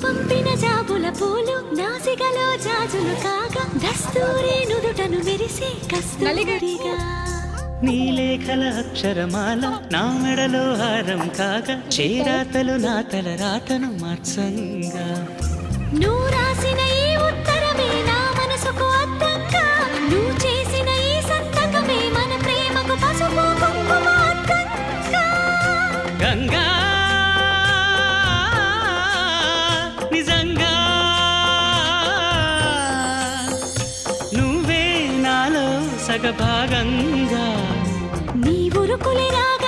పంపిన జాబుల పూలు నాసికలో జాజులు కాగా దస్తూరి నుదుటను మెరిసే కస్తూరిగా నీ లేఖల అక్షరమాల నా మెడలో హారం కాగా చేరాతలు నా తల రాతను మార్చంగా నువ్వు రాసిన ఈ ఉత్తరమే నా మనసుకు అర్థంగా నువ్వు చేసిన ఈ సంతకమే మన ప్రేమకు పసుపు కుంకుమ అర్థంగా గంగా నిజంగా నువ్వే నాలో సగభాగంగా నీ ఉరుకులే రాగా